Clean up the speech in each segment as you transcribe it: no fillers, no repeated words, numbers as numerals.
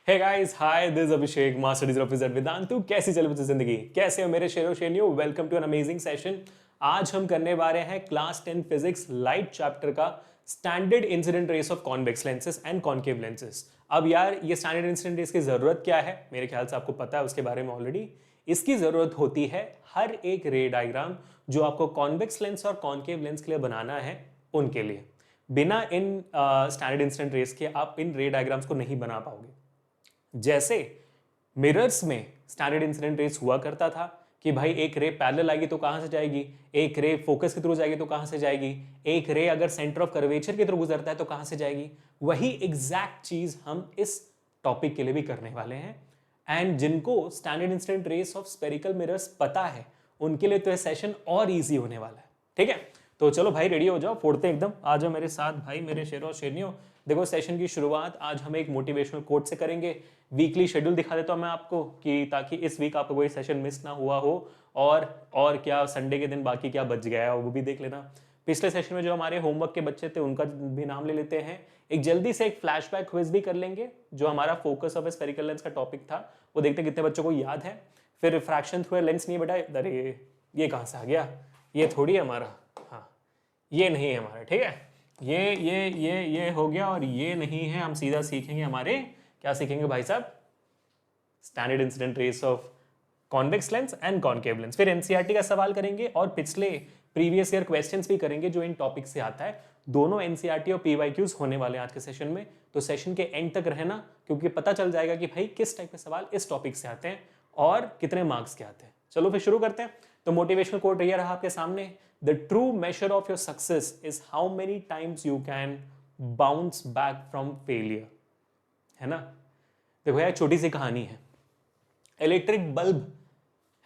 Hey guys, hi, this Abhishek, master teacher officer Vedantu. कैसी चल रही जिंदगी? कैसे हो मेरे शेरों शेरनियों? Welcome to an amazing session. आज हम करने वाले हैं क्लास 10 फिजिक्स लाइट चैप्टर का standard incident rays of convex lenses and concave lenses. अब यार, ये स्टैंडर्ड इंसिडेंट रेस की जरूरत क्या है? मेरे ख्याल से आपको पता है उसके बारे में ऑलरेडी। इसकी जरूरत होती है हर एक रे डायग्राम जो आपको कॉन्वेक्स लेंस और कॉन्केव लेंस के लिए बनाना है, उनके लिए। बिना इन स्टैंडर्ड इंसिडेंट रेस के आप इन रे डायग्राम्स को नहीं बना पाओगे। जैसे मिरर्स में स्टैंडर्ड इंसिडेंट रेस हुआ करता था कि भाई एक रे पैरेलल आएगी तो कहां से जाएगी, एक रे फोकस के थ्रू जाएगी तो कहां से जाएगी, एक रे अगर सेंटर ऑफ कर्वेचर के थ्रू गुजरता है तो कहां से जाएगी। वही एग्जैक्ट चीज हम इस टॉपिक के लिए भी करने वाले हैं। एंड जिनको standard incident rays of spherical mirrors पता है, उनके लिए तो यह सेशन और इजी होने वाला है। ठीक है, तो चलो भाई, रेडी हो जाओ, फोड़ते एकदम। आ जाओ मेरे साथ भाई, मेरे शेरों और शेरनियों। देखो, सेशन की शुरुआत आज हम एक मोटिवेशनल कोट से करेंगे। वीकली शेड्यूल दिखा देता हूं मैं आपको, कि ताकि इस वीक आपको कोई सेशन मिस ना हुआ हो। और क्या संडे के दिन बाकी क्या बच गया है वो भी देख लेना। पिछले सेशन में जो हमारे होमवर्क के बच्चे थे उनका भी नाम ले लेते हैं। एक जल्दी से एक फ्लैशबैक क्विज भी कर लेंगे, जो हमारा फोकस ऑफ स्फेरिकल लेंस का टॉपिक था, वो देखते हैं कितने बच्चों को याद है। फिर रिफ्रैक्शन थ्रू लेंस नहीं बेटा, अरे ये कहाँ से आ गया, ये थोड़ी है हमारा, हाँ ये नहीं है हमारा। ठीक है, ये हो गया, और ये नहीं है। हम सीधा सीखेंगे हमारे, क्या सीखेंगे भाई साहब? Standard incident rays of convex lens and concave lens. फिर एनसीईआरटी का सवाल करेंगे और पिछले प्रीवियस ईयर क्वेश्चंस भी करेंगे जो इन टॉपिक से आता है। दोनों एनसीईआरटी और पीवाईक्यूज होने वाले हैं आज के सेशन में, तो सेशन के एंड तक रहना, क्योंकि पता चल जाएगा कि भाई किस टाइप के सवाल इस टॉपिक से आते हैं और कितने मार्क्स के आते हैं। चलो फिर शुरू करते हैं। तो मोटिवेशनल कोट ये रहा आपके सामने, the true measure of your success is how many times you can bounce back from failure. है ना? देखो यार, छोटी सी कहानी है। इलेक्ट्रिक बल्ब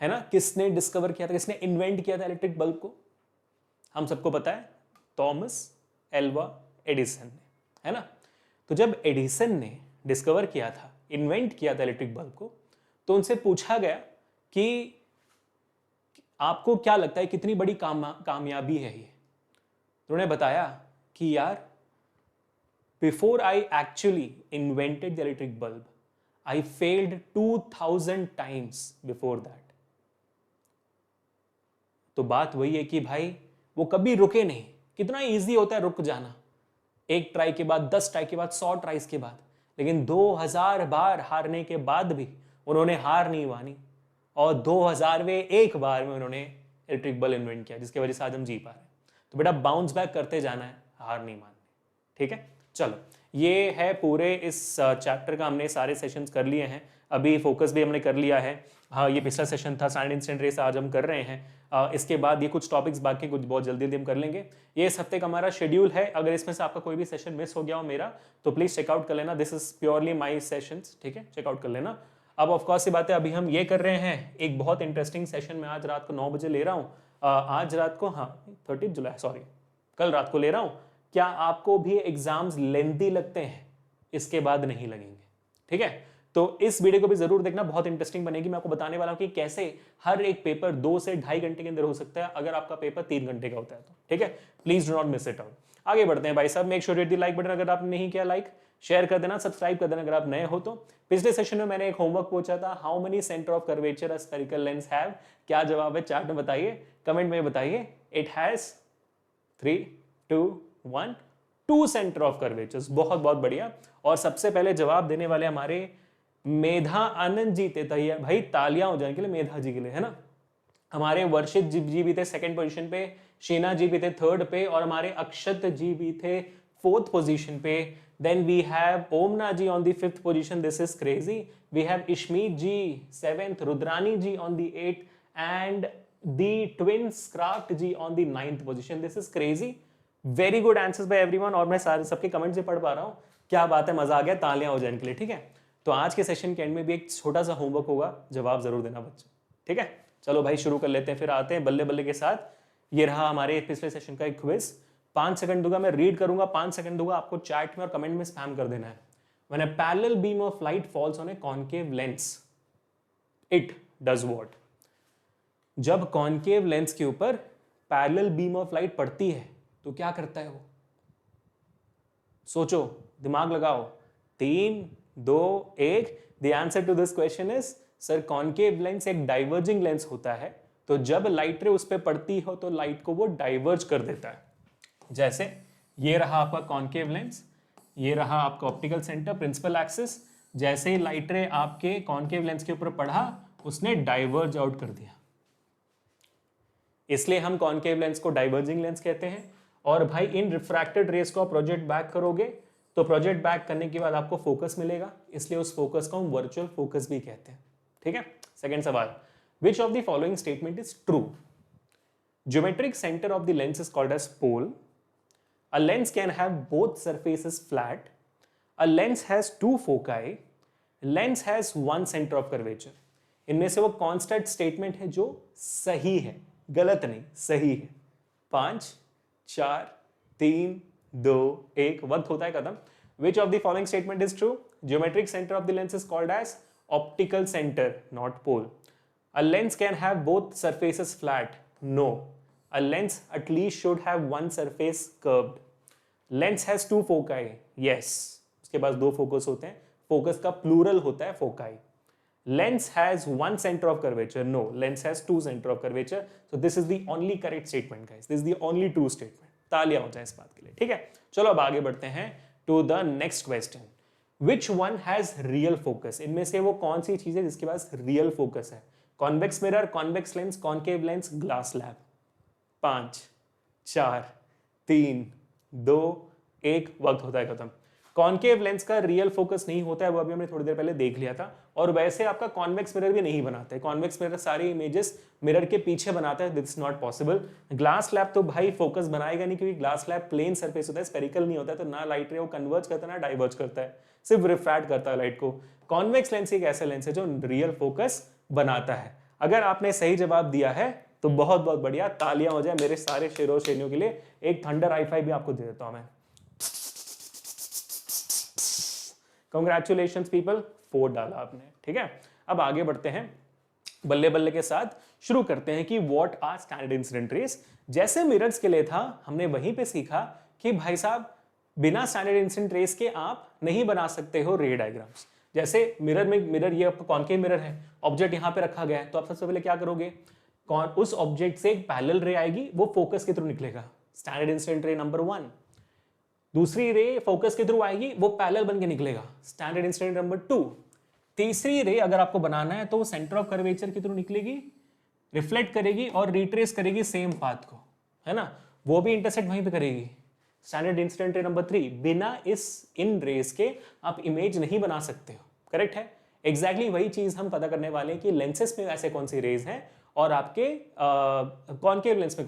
है ना, किसने डिस्कवर किया था, किसने इन्वेंट किया था इलेक्ट्रिक बल्ब को? हम सबको पता है, थॉमस एल्वा एडिसन ने, है ना? तो जब एडिसन ने डिस्कवर किया था, इन्वेंट किया था इलेक्ट्रिक बल्ब को, तो उनसे पूछा गया कि आपको क्या लगता है कितनी बड़ी कामयाबी है ये? तो उन्होंने बताया कि यार, before I actually invented the electric bulb, I failed 2000 times before that. तो बात वही है कि भाई वो कभी रुके नहीं। कितना इजी होता है रुक जाना, एक ट्राई के बाद, 10 ट्राई के बाद, 100 ट्राइज के बाद, लेकिन 2000 बार हारने के बाद भी उन्होंने हार नहीं मानी, और 2000वें एक बार में उन्होंने इलेक्ट्रिक बल्ब इन्वेंट किया, जिसकी वजह से आज हम जी पा रहे हैं। तो बेटा, बाउंस बैक करते जाना है, हार नहीं माननी। ठीक है, चलो, ये है पूरे इस चैप्टर का, हमने सारे सेशंस कर लिए हैं। अभी फोकस भी हमने कर लिया है। हाँ, ये पिछला सेशन था स्टैंडर्ड इंसिडेंट रेस, आज हम कर रहे हैं। इसके बाद ये कुछ टॉपिक्स बाकी कुछ बहुत जल्दी हम कर लेंगे। ये इस हफ्ते का हमारा शेड्यूल है। अगर इसमें से आपका कोई भी सेशन मिस हो गया हो मेरा, तो प्लीज चेकआउट कर लेना। This is purely my sessions. ठीक है, चेकआउट कर लेना। अब ऑफकोर्स ये बात है, अभी हम ये कर रहे हैं, एक बहुत इंटरेस्टिंग सेशन मैं आज रात को 9 बजे ले रहा हूँ। आज रात को, हाँ 30 जुलाई, सॉरी कल रात को ले रहा हूँ। क्या आपको भी एग्जाम्स लेंथी लगते हैं? इसके बाद नहीं लगेंगे। ठीक है, तो इस वीडियो को भी जरूर देखना, बहुत इंटरेस्टिंग बनेगी। मैं आपको बताने वाला हूं कि कैसे हर एक पेपर 2 से 2.5 घंटे के अंदर हो सकता है, अगर आपका पेपर 3 घंटे का होता है तो। ठीक है, please do not miss it out. आगे बढ़ते हैं भाई साहब। Make sure hit the like button अगर आपने नहीं किया लाइक, शेयर कर देना, सब्सक्राइब कर देना अगर आप नए हो तो। पिछले सेशन में मैंने एक होमवर्क पूछा था, how many centre of curvature a spherical lens have? क्या जवाब है चैट में बताइए, कमेंट में बताइए। It has 3, 2, 1, 2 centre of curvatures. बहुत बहुत बढ़िया। और सबसे पहले जवाब देने वाले हमारे मेधा आनंद जी थे। भाई तालियां हो जाने के लिए मेधा जी के लिए, है ना? हमारे वर्षित जी भी थे सेकंड पोजीशन पे, शीना जी भी थे थर्ड पे, और हमारे अक्षत जी भी थे फोर्थ पोजीशन पे। Then we have Omna ji on the 5th position, this is crazy. We have Ishmeet ji 7th, Rudrani ji on the 8th, and the twins Craft ji on the 9th position, this is crazy. Very good answers by everyone, और मैं सारे सबके comment से पढ़ पा रहा हूं। क्या बात है, मजा आ गया, तालियां हो जाने के लिए। ठीक है, तो आज के सेशन के एंड में भी एक छोटा सा होमवर्क होगा, जवाब जरूर देना बच्चों। ठीक है, चलो भाई शुरू कर लेते हैं, फिर आते हैं बल्ले बल्ले के साथ। ये रहा हमारे पिछले सेशन का एक क्विज। 5 सेकंड दूंगा, मैं रीड करूंगा, 5 सेकंड दूंगा, आपको चैट में और कमेंट में स्पैम कर देना है। When a parallel beam of light falls on A concave lens, it does what? जब कॉनकेव लेंस के ऊपर पैरेलल बीम ऑफ लाइट पड़ती है तो क्या करता है वो? सोचो, दिमाग लगाओ। 3, 2 1। The answer to this question is sir concave lens एक डाइवर्जिंग लेंस होता है, तो जब लाइट रे उस पर पड़ती हो तो लाइट को वो डाइवर्ज कर देता है। जैसे ये रहा आपका कॉन्केव लेंस, ये रहा आपका ऑप्टिकल सेंटर प्रिंसिपल एक्सिस, जैसे ही लाइट रे आपके कॉन्केव लेंस के ऊपर पड़ा उसने डाइवर्ज आउट कर दिया, इसलिए हम कॉन्केव लेंस को डाइवर्जिंग लेंस कहते हैं। और भाई इन रिफ्रैक्टेड रेस को आप प्रोजेक्ट बैक करोगे तो प्रोजेक्ट बैक करने के बाद आपको फोकस मिलेगा, इसलिए उस फोकस को हम वर्चुअल फोकस भी कहते हैं। ठीक है, सेकंड सवाल, which of the following statement is true? Geometric centre of the lens is called as pole, a lens can have both surfaces flat, a lens has 2 foci, lens has 1 center of curvature। इनमें से वो constant statement है जो सही है, गलत नहीं, सही है। 5 4 3 2 1, वक्त होता है खत्म। Which of the following statement is true? Geometric centre of the lens is called as optical centre, not pole. A lens can have both surfaces flat, no, a lens at least should have 1 surface curved। Lens has 2 foci, yes, उसके पास 2 focus होते हैं, focus का plural होता है foci. Lens has 1 centre of curvature, no, lens has 2 centre of curvature. So this is the only correct statement guys, this is the only true statement. तालियां हो जाए इस बात के लिए। ठीक है, चलो अब आगे बढ़ते हैं to the next question, which one has real focus? इनमें से वो कौन सी चीज है जिसके पास रियल फोकस है? Convex mirror, convex lens, concave lens, glass slab. 5 4 3 2 1, वक्त होता है खत्म। कॉन्केव लेंस का रियल फोकस नहीं होता है, वो अभी हमने थोड़ी देर पहले देख लिया था। और वैसे आपका कॉन्वेक्स मिरर भी नहीं बनाते हैं, कॉन्वेक्स मिरर सारी इमेजेस मिरर के पीछे बनाता है, this is not possible. Glass slab तो भाई फोकस बनाएगा नहीं, क्योंकि ग्लास स्लैब प्लेन सरफेस होता है, स्फेरिकल नहीं होता है, तो ना लाइट रे वो कन्वर्ज करता है ना डाइवर्ज करता है, सिर्फ रिफ्रैक्ट करता है लाइट को। कॉन्वेक्स लेंस एक ऐसा लेंस है जो रियल फोकस बनाता है। अगर आपने सही जवाब दिया है तो बहुत बहुत बढ़िया, तालियां हो जाए मेरे सारे शेरों शेरनियों के लिए। एक थंडर हाई फाइव भी आपको दे देता हूं मैं। कंग्रेचुलेशंस पीपल, 4 डाला आपने। ठीक है, अब आगे बढ़ते हैं, बल्ले बल्ले के साथ शुरू करते हैं कि what are standard incident rays. जैसे मिरर्स के लिए था, हमने वहीं पे सीखा कि भाई साहब बिना स्टैंडर्ड इंसिडेंट रेस के आप नहीं बना सकते हो रे डायग्राम्स। जैसे मिरर में, मिरर ये आपका कॉन्केव मिरर है, ऑब्जेक्ट यहां पे रखा गया है, तो आप सबसे पहले क्या करोगे, उस ऑब्जेक्ट से एक पैरेलल रे आएगी, वो फोकस के थ्रू निकलेगा, स्टैंडर्ड इंसिडेंट रे नंबर 1। दूसरी रे फोकस के थ्रू आएगी, वो पैरेलल बन के निकलेगा, स्टैंडर्ड इंसिडेंट नंबर 2। तीसरी रे अगर आपको बनाना है तो वो सेंटर ऑफ कर्वेचर के थ्रू निकलेगी, रिफ्लेक्ट करेगी और रिट्रेस करेगी सेम पाथ को, है ना, वो भी इंटरसेक्ट वहीं पे करेगी, स्टैंडर्ड इंसिडेंट रे नंबर 3। बिना इन रेस के आप इमेज नहीं बना सकते हो, करेक्ट है। एग्जैक्टली वही चीज हम पता करने वाले हैं कि लेंसेस में ऐसे कौन सी रेज हैं और आपके कॉन्केव लेंस में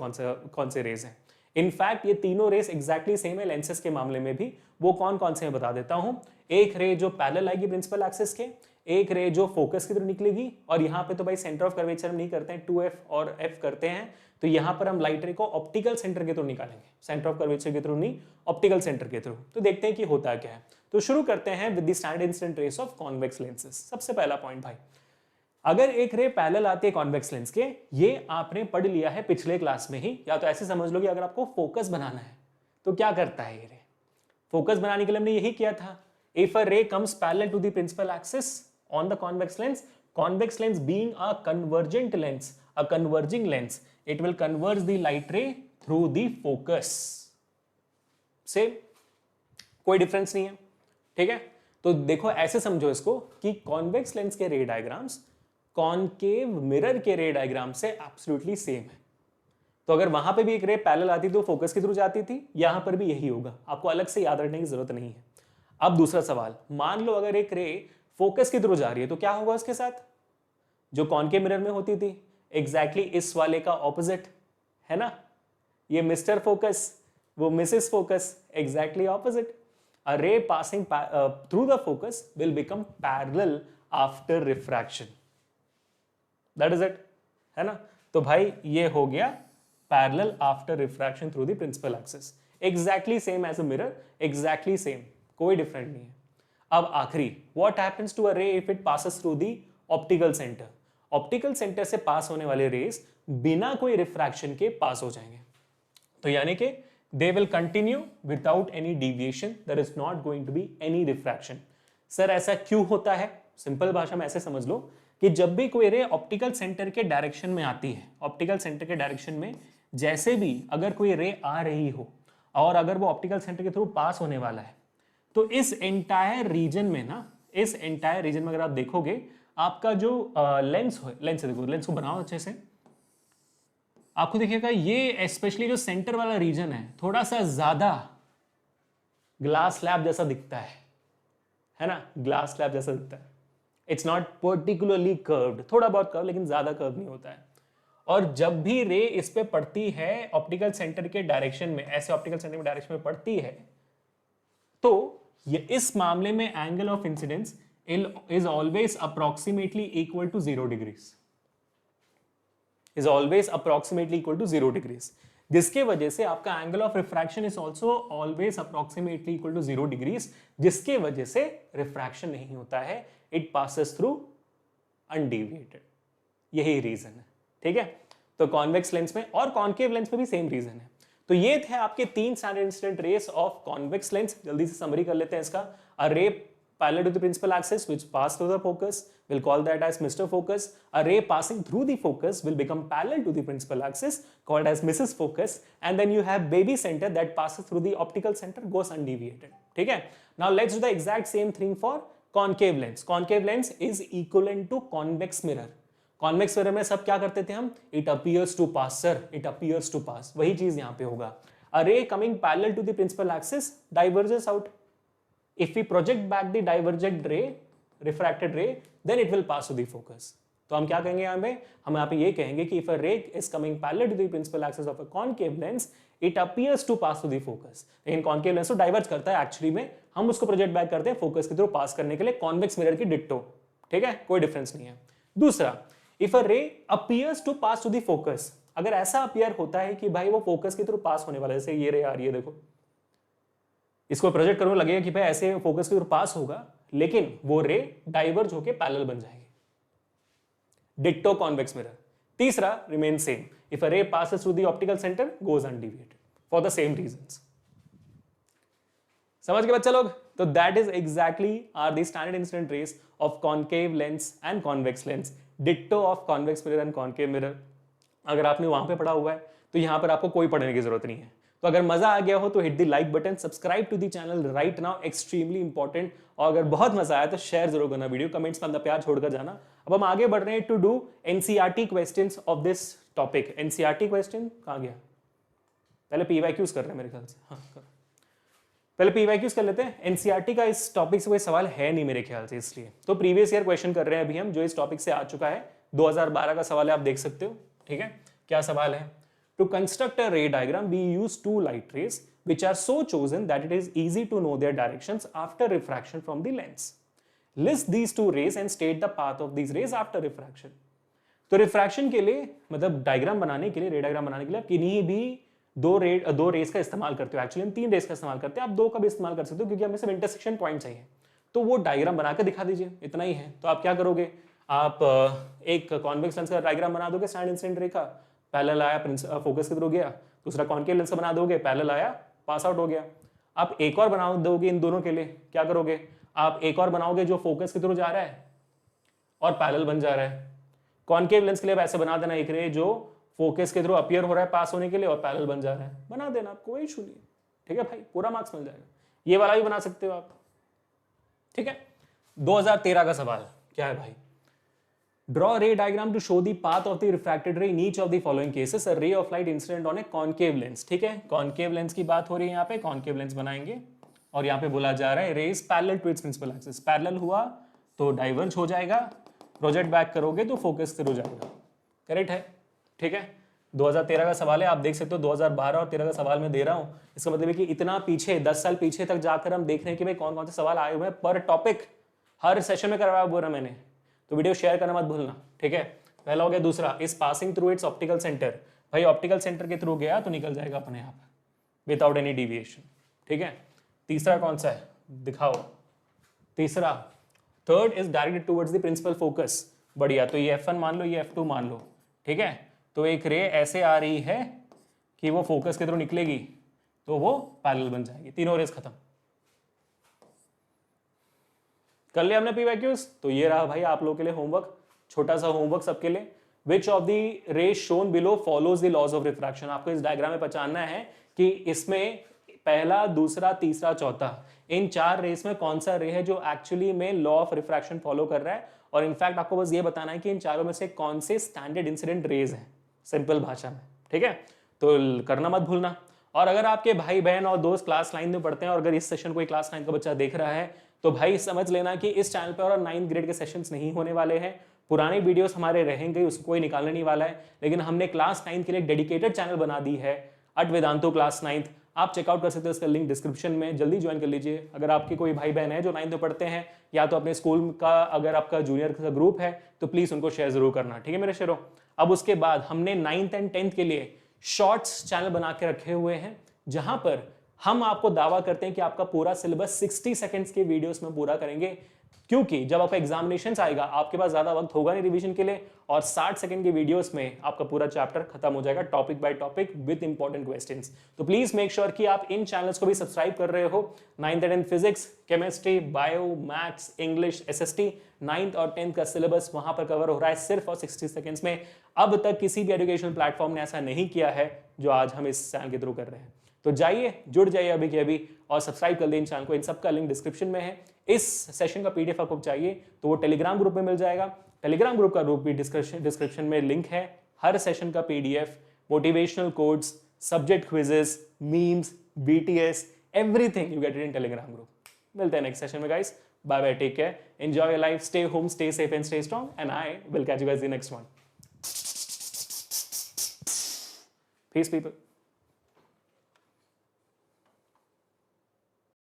कौन से रेज हैं। इनफैक्ट ये तीनों रेस एग्जैक्टली सेम है लेंसेस के मामले में भी। वो कौन कौन से मैं बता देता हूं। एक रे जो पैरेलल आएगी प्रिंसिपल एक्सिस के, एक रे जो फोकस की तरफ निकलेगी, और यहाँ पे तो भाई सेंटर ऑफ कर्वेचर हम नहीं करते हैं, 2f और f करते हैं, तो यहाँ पर हम लाइट रे को ऑप्टिकल सेंटर के थ्रू निकालेंगे, सेंटर ऑफ कर्वेचर के थ्रू नहीं, ऑप्टिकल सेंटर के थ्रू। तो देखते हैं कि होता क्या है। तो शुरू करते हैं with the standard incident rays of convex lenses. सबसे पहला पॉइंट भाई, अगर एक रे पैरेलल आती है कॉन्वेक्स लेंस के, ये आपने पढ़ लिया है पिछले क्लास में ही, या तो ऐसे समझ लो कि अगर आपको फोकस बनाना है तो क्या करता है ये रे, फोकस बनाने के लिए हमने यही किया था, if a ray comes parallel to the principal axis on the convex lens being a convergent lens, a converging lens, it will converge the light ray through the focus। से कोई डिफरेंस नहीं है, ठीक है। तो देखो ऐसे समझो इसको कि कॉन्वेक्स लेंस के रे डायग्राम्स कॉन्केव मिरर के रे डायग्राम से एब्सोल्युटली सेम है। तो अगर वहां पे भी एक रे पैरेलल आती तो फोकस के थ्रू जाती थी, यहां पर भी यही होगा, आपको अलग से याद रखने की जरूरत नहीं है। अब दूसरा सवाल, मान लो अगर एक रे फोकस के थ्रू जा रही है तो क्या होगा उसके साथ, जो कॉन्केव मिरर में होती थी एग्जैक्टली इस वाले का ऑपोजिट, है ना, ये मिस्टर फोकस वो Mrs focus, exactly opposite. A ray passing through the focus will become parallel after refraction, that is it, है ना। तो भाई ये हो गया parallel after refraction through the principal axis, exactly same as a mirror, exactly same, कोई different नहीं है। अब आखिरी, what happens to a ray if it passes through the optical center? Optical centre से पास होने वाले रेस बिना कोई रिफ्रैक्शन के पास हो जाएंगे, तो यानी कि they will continue without any deviation, there is not going to be any diffraction। Sir ऐसा क्यों होता है? सिंपल भाषा में ऐसे समझ लो कि जब भी कोई रे ऑप्टिकल सेंटर के डायरेक्शन में आती है, ऑप्टिकल सेंटर के डायरेक्शन में जैसे भी अगर कोई रे आ रही हो और अगर वो ऑप्टिकल सेंटर के थ्रू पास होने वाला है, तो इस एंटायर रीजन में ना, इस एंटायर रीजन में अगर आप देखोगे, आपका जो लेंस हो, लेंस देखो, लेंस को बनाओ अच्छे से, आपको देखिएगा ये स्पेशली जो सेंटर वाला रीजन है थोड़ा सा ज्यादा ग्लास स्लैब जैसा दिखता है ना, ग्लास स्लैब जैसा दिखता है। इट्स नॉट पर्टिकुलरली कर्व्ड, थोड़ा बहुत कर्व, लेकिन ज्यादा कर्व नहीं होता है। और जब भी रे इस पे पड़ती है ऑप्टिकल सेंटर के डायरेक्शन में, ऐसे ऑप्टिकल सेंटर के डायरेक्शन में पड़ती है, तो ये इस मामले में angle of incidence is always approximately equal to 0 degrees, is always approximately equal to 0 degrees, जिसके वजह से आपका angle of refraction is also always approximately equal to 0 degrees, जिसके वजह से रिफ्रैक्शन नहीं होता है, इट पासेस थ्रू अनडेविएटेड। यही रीजन है, ठीक है। तो कॉन्वेक्स लेंस में और कॉन्केव लेंस में भी सेम रीजन है। तो ये थे आपके 3 standard incident rays of convex lens. जल्दी से समरी कर लेते हैं इसका। अ रे parallel to the principal axis which pass through the focus, we'll call that as Mr. Focus. A ray passing through the focus will become parallel to the principal axis, called as Mrs. Focus. And then you have baby center that passes through the optical center, goes undeviated. ठीक है? Now let's do the exact same thing for concave lens. Concave lens is equivalent to convex mirror. Convex mirror में सब क्या करते थे हम? It appears to pass, sir, it appears to pass. वही चीज यहां पे होगा। A ray coming parallel to the principal axis diverges out. If we project back the divergent ray, refracted ray, then it will pass to the focus. तो हम क्या कहेंगे यहाँ पे? हम यहाँ पे ये कहेंगे कि if a ray is coming parallel to the principal axis of a concave lens, it appears to pass to the focus. लेकिन concave lens तो डाइवर्ज करता है एक्चुअली में, हम उसको प्रोजेक्ट बैक करते हैं फोकस के थ्रू पास करने के लिए, कॉन्वेक्स मिरर की डिट्टो। ठीक है, कोई डिफरेंस नहीं है। दूसरा, if a ray appears to pass to the focus, अगर ऐसा अपीयर होता है कि भाई वो फोकस के थ्रू पास होने वाला है, जैसे ये रे आ रही है, देखो इसको प्रोजेक्ट करो, लगेगा कि भाई ऐसे फोकस के थ्रू पास होगा, लेकिन वो रे डाइवर्ज होके पैरेलल बन जाएगी। Ditto convex mirror. तीसरा remain same, if a ray passes through the optical centre goes undeviated for the same reasons. समझ गए बच्चा लोग? तो that is exactly are the standard incident rays of concave lens and convex lens, ditto of convex mirror and concave mirror. अगर आपने वहां पे पढ़ा हुआ है तो यहां पर आपको कोई पढ़ने की जरूरत नहीं है। तो अगर मजा आ गया हो तो hit the like button, subscribe to the channel right now, extremely important. और अगर बहुत मजा आया तो शेयर जरूर करना वीडियो, कमेंट्स में अपना प्यार छोड़कर जाना। अब हम आगे बढ़ रहे हैं to do NCERT questions of this topic. NCERT question कहां गया? पहले पीवाईक्यूज कर रहे हैं मेरे ख्याल से। हाँ, पहले पीवाईक्यूज कर लेते हैं। एनसीईआरटी का इस टॉपिक से कोई सवाल है नहीं मेरे ख्याल से, इसलिए तो प्रीवियस ईयर क्वेश्चन कर रहे हैं अभी हम, जो इस टॉपिक से आ चुका है। 2012 का सवाल है, आप देख सकते हो। ठीक है, क्या सवाल है? To construct a ray diagram, we use two light rays which are so chosen that it is easy to know their directions after refraction from the lens. List these two rays and state the path of these rays after refraction. तो refraction के लिए, मतलब diagram बनाने के लिए, रे diagram बनाने के लिए आप किन्हीं भी दो रेस का इस्तेमाल करते हो। एक्चुअली हम 3 रेस का इस्तेमाल करते हैं, आप 2 का भी इस्तेमाल कर सकते हो, क्योंकि हमें सिर्फ इंटरसेक्शन पॉइंट चाहिए। तो वो डायग्राम बनाकर दिखा दीजिए, इतना ही है। तो आप क्या करोगे? आप एक कॉन्वेक्स लेंस का डायग्राम बना दोगे, स्टैंडर्ड इंसिडेंट रे का, पैरेलल आया फोकस के थ्रू गया। दूसरा कॉन्केव लेंस का बना दोगे, पैरेलल आया पास आउट हो गया। आप एक और बना दोगे इन दोनों के लिए, क्या करोगे? आप एक और बनाओगे जो फोकस के थ्रू जा रहा है और पैरेलल बन जा रहा है। कॉन्केव लेंस के लिए ऐसे बना देना एक रे जो फोकस के थ्रू अपीयर हो रहा है पास होने के लिए और पैरेलल बन जा रहा है, बना देना, कोई इशू नहीं। ठीक है भाई, पूरा मार्क्स मिल जाएगा। ये वाला भी बना सकते हो आप। ठीक है, 2013 का सवाल क्या है भाई? Draw a ray diagram to show the path of the refracted ray in each of the following cases. A ray of light incident on a concave lens. ठीक है, concave lens की बात हो रही है यहाँ पे, concave lens बनाएंगे और यहाँ पे बोला जा रहा है ray is parallel to its principal axis. Parallel हुआ तो diverge हो जाएगा, प्रोजेक्ट बैक करोगे तो फोकस थ्रू जाएगा। करेक्ट है? ठीक है, 2013 का सवाल है, आप देख सकते हो 2012 और 13 का सवाल मैं दे रहा हूँ। इसका मतलब है कि इतना पीछे 10 साल पीछे तक जाकर हम देख रहे हैं कि भाई कौन कौन से सवाल आए हुए हैं पर टॉपिक, हर सेशन में करवाया बोला मैंने। तो वीडियो शेयर करना मत भूलना। ठीक है, पहला हो गया। दूसरा, इस passing through it's optical centre, भाई ऑप्टिकल सेंटर के थ्रू गया तो निकल जाएगा अपने आप विदाउट एनी डिविएशन। ठीक है, तीसरा कौन सा है दिखाओ? तीसरा, third is directed towards the principal focus. बढ़िया, तो ये F1 मान लो, ये F2 मान लो। ठीक है, तो एक रे ऐसे आ रही है कि वो फोकस के थ्रू निकलेगी तो वो पैरेलल बन जाएगी, तीनों रेस खत्म। कर लिया हमने पीवाईक्यूज। तो ये रहा भाई आप लोगों के लिए होमवर्क, छोटा सा होमवर्क सबके लिए। Which of the rays shown below follows the laws of refraction. आपको इस डायग्राम में पहचानना है कि इसमें पहला, दूसरा, तीसरा, चौथा, इन 4 रेस में कौन सा रे है जो एक्चुअली में लॉ ऑफ रिफ्रैक्शन फॉलो कर रहा है। और इनफैक्ट आपको बस ये बताना है कि इन चारों में से कौन से स्टैंडर्ड इंसिडेंट रेज हैं, सिंपल भाषा में, ठीक है। तो करना मत भूलना। और अगर आपके भाई बहन और दोस्त क्लास 9 में पढ़ते हैं और अगर इस सेशन कोई क्लास 9 का बच्चा देख रहा है तो भाई समझ लेना कि इस चैनल पर और 9th ग्रेड के सेशंस नहीं होने वाले हैं। पुराने वीडियोस हमारे रहेंगे, उसको कोई निकालने नहीं वाला है, लेकिन हमने क्लास 9 के लिए डेडिकेटेड चैनल बना दी है, अट वेदांतो क्लास 9। आप चेकआउट कर सकते हो, इसका लिंक डिस्क्रिप्शन में, जल्दी ज्वाइन कर लीजिए। अगर आपके कोई भाई बहन है जो 9th में पढ़ते हैं या तो अपने स्कूल का अगर आपका जूनियर का ग्रुप है तो प्लीज उनको शेयर जरूर करना, ठीक है मेरे शेरों। अब उसके बाद हमने 9th एंड 10th के लिए शॉर्ट्स चैनल बना के रखे हुए हैं, जहां पर हम आपको दावा करते हैं कि आपका पूरा सिलेबस 60 सेकंड्स के वीडियोस में पूरा करेंगे, क्योंकि जब आपका एग्जामिनेशन आएगा आपके पास ज्यादा वक्त होगा नहीं रिवीजन के लिए, और 60 सेकंड के वीडियोस में आपका पूरा चैप्टर खत्म हो जाएगा topic by topic with important questions. तो प्लीज मेक श्योर कि आप इन चैनल्स को भी सब्सक्राइब कर रहे हो। 9th and physics, chemistry, bio, maths, English, SST, 9th और 10th का सिलेबस वहां पर कवर हो रहा है सिर्फ और 60 सेकंड्स में। अब तक किसी भी एजुकेशनल प्लेटफॉर्म ने ऐसा नहीं किया है जो आज हम इस चैनल के थ्रू कर रहे हैं। तो जाइए, जुड़ जाइए अभी के अभी और सब्सक्राइब कर दें इन चैनल को। इन सबका लिंक डिस्क्रिप्शन में है। इस सेशन का पीडीएफ आपको चाहिए तो वो टेलीग्राम ग्रुप में मिल जाएगा। टेलीग्राम ग्रुप का ग्रुप भी डिस्क्रिप्शन में लिंक है। हर सेशन का PDF, motivational quotes, subject quizzes, memes, BTS, everything you get it in Telegram group. मिलते हैं नेक्स्ट सेशन में guys. Bye bye, take care, enjoy your life, stay home, stay safe and stay strong, and I will catch you guys in the next one. Peace people.